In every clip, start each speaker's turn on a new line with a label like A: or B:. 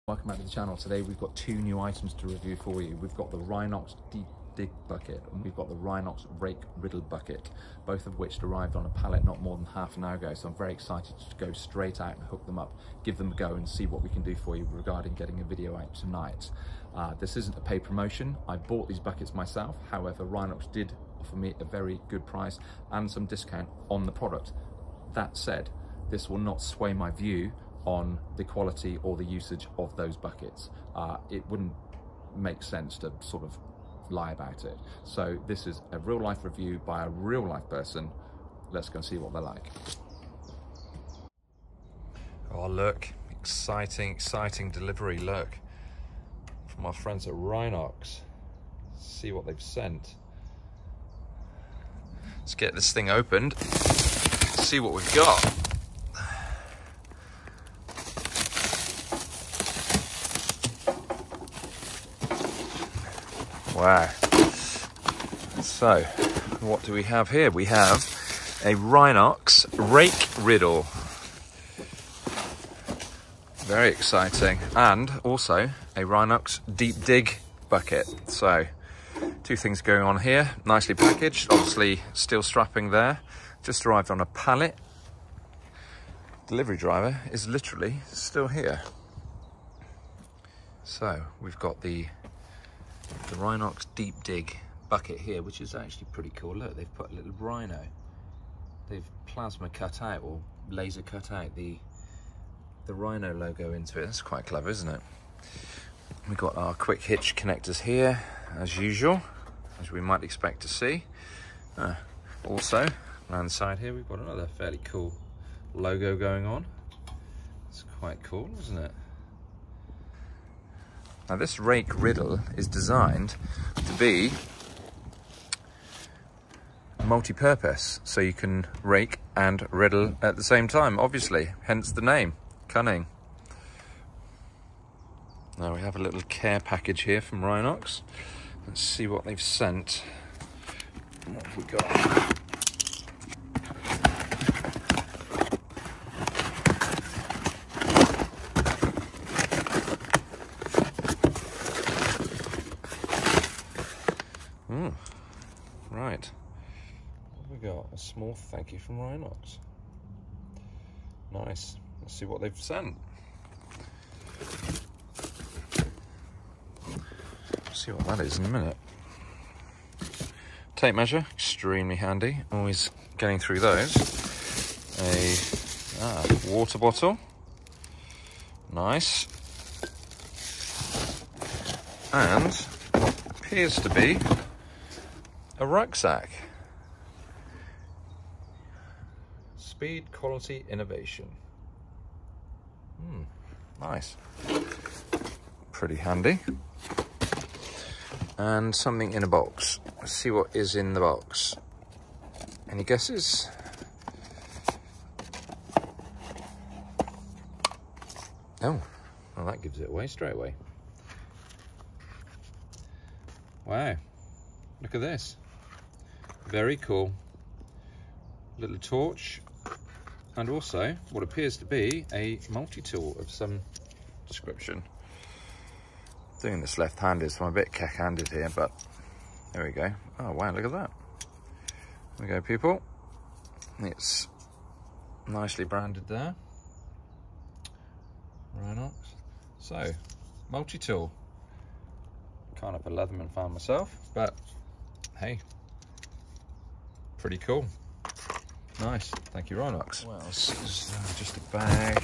A: Welcome back to the channel. Today we've got two new items to review for you. We've got the Rhinox Deep Dig bucket and we've got the Rhinox Rake Riddle bucket, both of which arrived on a pallet not more than half an hour ago. So I'm very excited to go straight out and hook them up, give them a go and see what we can do for you regarding getting a video out tonight. This isn't a paid promotion. I bought these buckets myself. However, Rhinox did offer me a very good price and some discount on the product. That said, this will not sway my view on the quality or the usage of those buckets. It wouldn't make sense to sort of lie about it. So this is a real life review by a real life person. Let's go and see what they're like. Oh look, exciting delivery, look. From our friends at Rhinox. See what they've sent. Let's get this thing opened, see what we've got. Wow. So, what do we have here? We have a Rhinox Rake Riddle. Very exciting. And also a Rhinox Deep Dig bucket. So, two things going on here. Nicely packaged. Obviously, steel strapping there. Just arrived on a pallet. Delivery driver is literally still here. So, we've got the Rhinox Deep Dig bucket here, which is actually pretty cool. Look, they've put a little rhino. They've plasma cut out or laser cut out the rhino logo into it. That's quite clever, isn't it? We've got our quick hitch connectors here, as usual, as we might expect to see. Also, around the side here, we've got another fairly cool logo going on. It's quite cool, isn't it? Now this Rake Riddle is designed to be multi-purpose, so you can rake and riddle at the same time, obviously, hence the name, cunning. Now we have a little care package here from Rhinox. Let's see what they've sent. What have we got? Right, what have we got? A small thank you from Rhinox. Nice. Let's see what they've sent. See what that is in a minute. Tape measure, extremely handy. Always getting through those. A water bottle. Nice. And what appears to be a rucksack. Speed, quality, innovation. Nice. Pretty handy. And something in a box. Let's see what is in the box. Any guesses? Oh, well that gives it away straight away. Wow, look at this. Very cool. Little torch, and also what appears to be a multi-tool of some description. Doing this left-handed, so I'm a bit cack-handed here, but there we go. Oh wow, look at that. There we go, people. It's nicely branded there. Rhinox. So, multi-tool. Kind of a Leatherman fan myself, but hey, pretty cool. Nice, thank you Rhinox. What else is just a bag.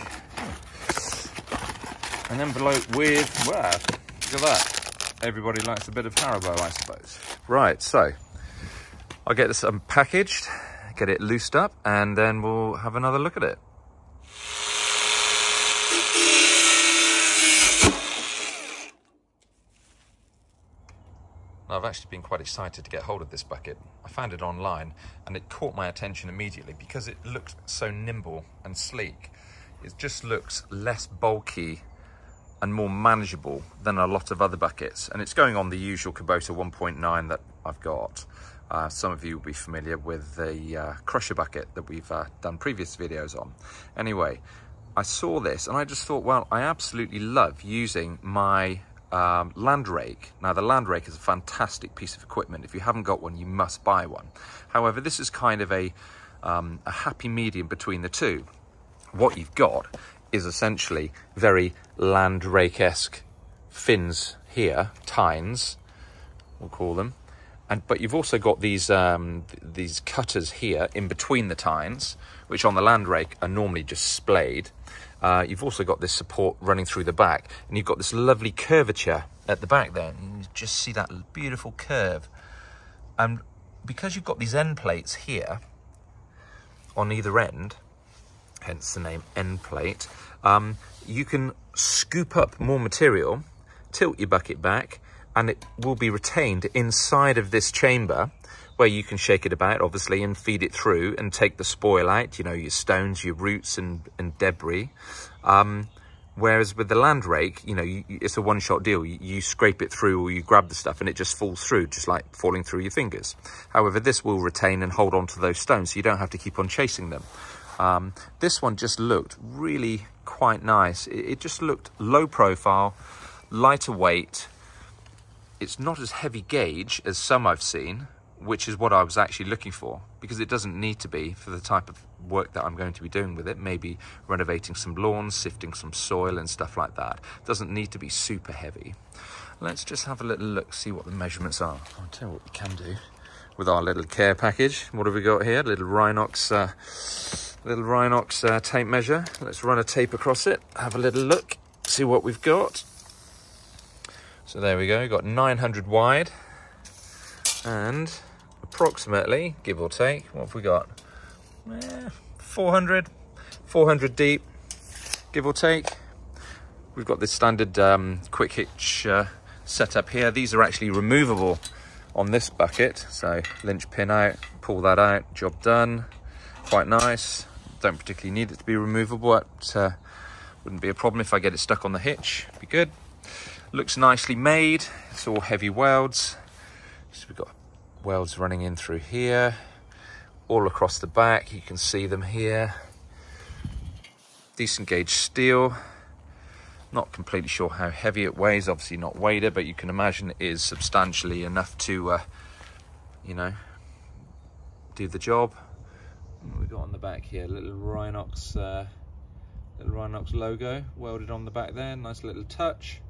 A: An envelope with, wow, look at that. Everybody likes a bit of Haribo, I suppose. Right, so I'll get this unpackaged, get it loosed up, and then we'll have another look at it. I've actually been quite excited to get hold of this bucket. I found it online and it caught my attention immediately because it looks so nimble and sleek. It just looks less bulky and more manageable than a lot of other buckets. And it's going on the usual Kubota 1.9 that I've got. Some of you will be familiar with the crusher bucket that we've done previous videos on. Anyway, I saw this and I just thought, well, I absolutely love using my land rake. Now, the land rake is a fantastic piece of equipment. If you haven't got one, you must buy one. However, this is kind of a happy medium between the two. What you've got is essentially very land rake-esque fins here, tines, we'll call them. But you've also got these cutters here in between the tines, which on the land rake are normally just splayed. You've also got this support running through the back, and you've got this lovely curvature at the back there. And you just see that beautiful curve. And because you've got these end plates here on either end, hence the name end plate, you can scoop up more material, tilt your bucket back, and it will be retained inside of this chamber where you can shake it about, obviously, and feed it through and take the spoil out, you know, your stones, your roots and debris. Whereas with the land rake, you know, it's a one-shot deal. You scrape it through or you grab the stuff and it just falls through, just like falling through your fingers. However, this will retain and hold on to those stones, so you don't have to keep on chasing them. This one just looked really quite nice. It just looked low profile, lighter weight. It's not as heavy gauge as some I've seen, which is what I was actually looking for, because it doesn't need to be for the type of work that I'm going to be doing with it. Maybe renovating some lawns, sifting some soil and stuff like that. It doesn't need to be super heavy. Let's just have a little look, see what the measurements are. I'll tell you what we can do with our little care package. What have we got here? Little Rhinox tape measure. Let's run a tape across it, have a little look, see what we've got. So there we go, we've got 900 wide and approximately, give or take, what have we got? 400 deep, give or take. We've got this standard quick hitch setup here. These are actually removable on this bucket. So lynch pin out, pull that out, job done. Quite nice. Don't particularly need it to be removable, but wouldn't be a problem if I get it stuck on the hitch. Be good. Looks nicely made. It's all heavy welds. So we've got welds running in through here, all across the back. You can see them here. Decent gauge steel. Not completely sure how heavy it weighs. Obviously not weighed it, but you can imagine it is substantially enough to, you know, do the job. What we got on the back here? Little Rhinox logo welded on the back there. Nice little touch.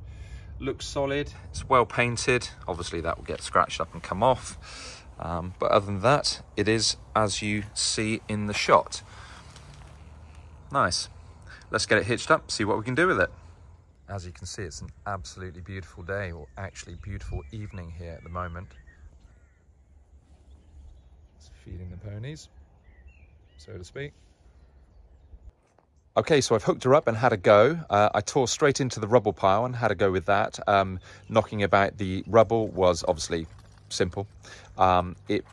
A: Looks solid. It's well painted. Obviously that will get scratched up and come off. But other than that, it is as you see in the shot. Nice. Let's get it hitched up, see what we can do with it. As you can see, it's an absolutely beautiful day, or actually beautiful evening here at the moment. It's feeding the ponies, so to speak. Okay, so I've hooked her up and had a go. I tore straight into the rubble pile and had a go with that. Knocking about the rubble was obviously simple. It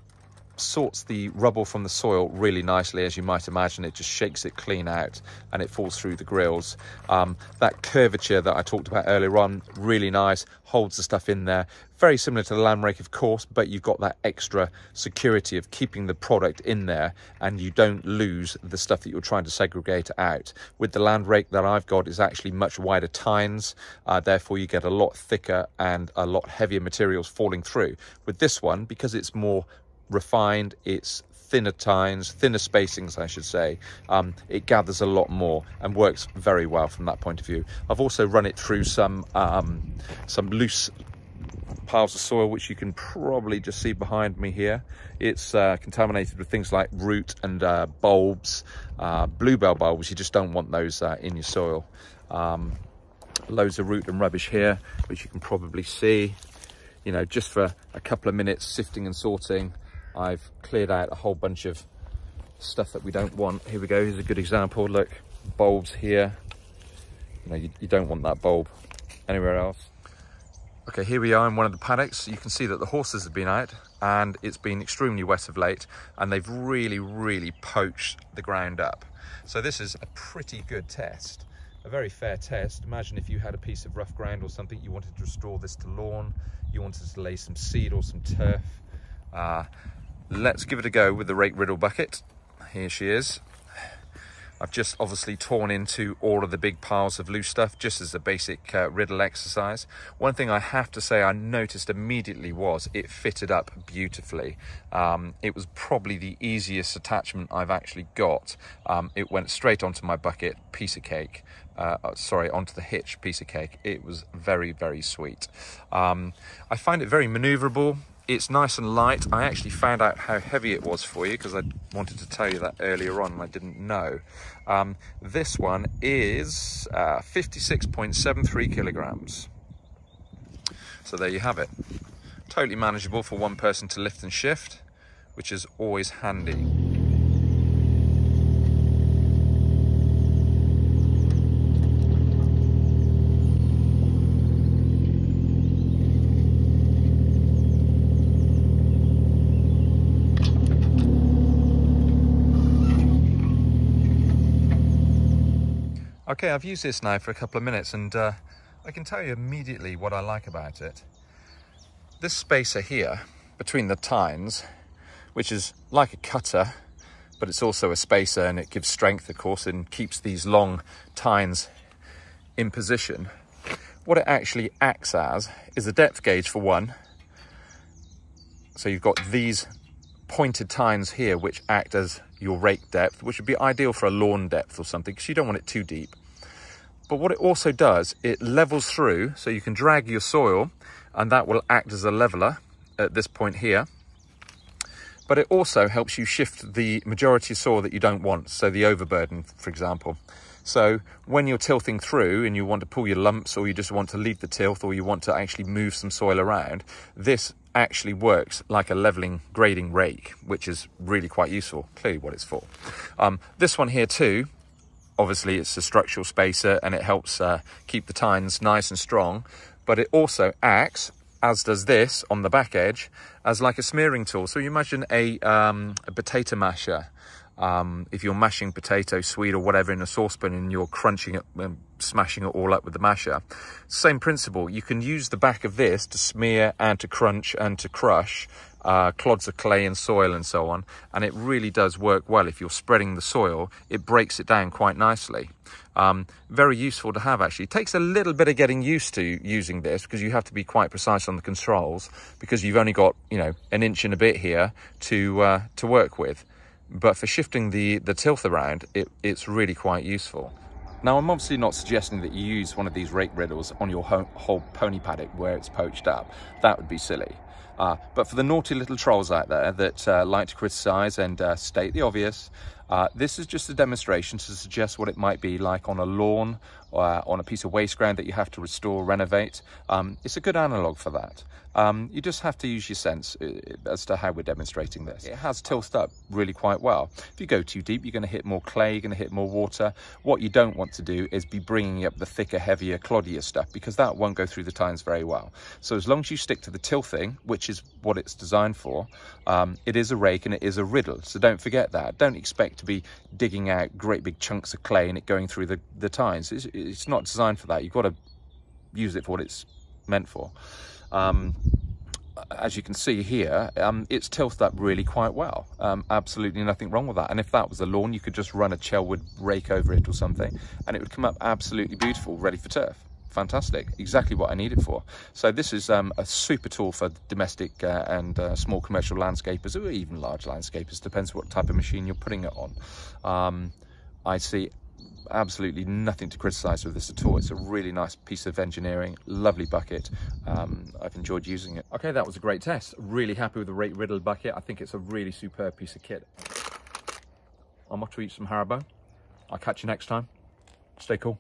A: sorts the rubble from the soil really nicely, as you might imagine. It just shakes it clean out and it falls through the grills. That curvature that I talked about earlier on, really nice, holds the stuff in there. Very similar to the land rake, of course, but you've got that extra security of keeping the product in there and you don't lose the stuff that you're trying to segregate out. With the land rake that I've got is actually much wider tines, therefore you get a lot thicker and a lot heavier materials falling through. With this one, because it's more refined, it's thinner tines, thinner spacings I should say, it gathers a lot more and works very well from that point of view. I've also run it through some loose piles of soil, which you can probably just see behind me here. It's contaminated with things like root and bulbs, bluebell bulbs. You just don't want those in your soil. Loads of root and rubbish here, which you can probably see. You know, just for a couple of minutes sifting and sorting, I've cleared out a whole bunch of stuff that we don't want. Here we go, here's a good example. Look, bulbs here. You know, you don't want that bulb anywhere else. Okay, here we are in one of the paddocks. You can see that the horses have been out and it's been extremely wet of late, and they've really poached the ground up. So this is a pretty good test, a very fair test. Imagine if you had a piece of rough ground or something, you wanted to restore this to lawn, you wanted to lay some seed or some turf. Let's give it a go with the Rake Riddle bucket. Here she is. I've just obviously torn into all of the big piles of loose stuff, just as a basic riddle exercise. One thing I have to say I noticed immediately was it fitted up beautifully. It was probably the easiest attachment I've actually got. It went straight onto my bucket, piece of cake. Onto the hitch, piece of cake. It was very, very sweet. I find it very maneuverable. It's nice and light. I actually found out how heavy it was for you because I wanted to tell you that earlier on and I didn't know. This one is 56.73 kilograms. So there you have it. Totally manageable for one person to lift and shift, which is always handy. Okay, I've used this now for a couple of minutes and I can tell you immediately what I like about it. This spacer here between the tines, which is like a cutter, but it's also a spacer and it gives strength, of course, and keeps these long tines in position. What it actually acts as is a depth gauge for one. So you've got these pointed tines here which act as your rake depth, which would be ideal for a lawn depth or something because you don't want it too deep. But what it also does, it levels through, so you can drag your soil and that will act as a leveler at this point here. But it also helps you shift the majority of soil that you don't want, so the overburden, for example. So when you're tilthing through and you want to pull your lumps, or you just want to leave the tilth, or you want to actually move some soil around, this actually works like a leveling, grading rake, which is really quite useful, clearly what it's for. This one here too, obviously it's a structural spacer and it helps keep the tines nice and strong, but it also acts, as does this on the back edge, as like a smearing tool. So you imagine a potato masher. If you're mashing potato, sweet or whatever in a saucepan and you're crunching it and smashing it all up with the masher, same principle. You can use the back of this to smear and to crunch and to crush clods of clay and soil and so on, and it really does work well. If you're spreading the soil, it breaks it down quite nicely. Very useful to have, actually. It takes a little bit of getting used to using this because you have to be quite precise on the controls, because you've only got, you know, an inch and a bit here to work with. But for shifting the tilth around, it's really quite useful. Now, I'm obviously not suggesting that you use one of these rake riddles on your whole pony paddock where it's poached up. That would be silly. But for the naughty little trolls out there that like to criticise and state the obvious, this is just a demonstration to suggest what it might be like on a lawn or on a piece of waste ground that you have to restore, renovate. It's a good analogue for that. You just have to use your sense as to how we're demonstrating this. It has tilted up really quite well. If you go too deep, you're going to hit more clay, you're going to hit more water. What you don't want to do is be bringing up the thicker, heavier, cloddier stuff, because that won't go through the tines very well. So as long as you stick to the tilthing, which is what it's designed for, it is a rake and it is a riddle. So don't forget that. Don't expect to be digging out great big chunks of clay and it going through the tines. It's not designed for that. You've got to use it for what it's meant for. As you can see here, it's tilted up really quite well. Absolutely nothing wrong with that. And if that was a lawn, you could just run a chelwood rake over it or something and it would come up absolutely beautiful, ready for turf. Fantastic, exactly what I need it for. So this is a super tool for domestic and small commercial landscapers, or even large landscapers, depends what type of machine you're putting it on. I see absolutely nothing to criticize with this at all. It's a really nice piece of engineering, lovely bucket. I've enjoyed using it. Okay, that was a great test. Really happy with the Rake Riddle bucket. I think it's a really superb piece of kit. I'm off to eat some Haribo. I'll catch you next time. Stay cool.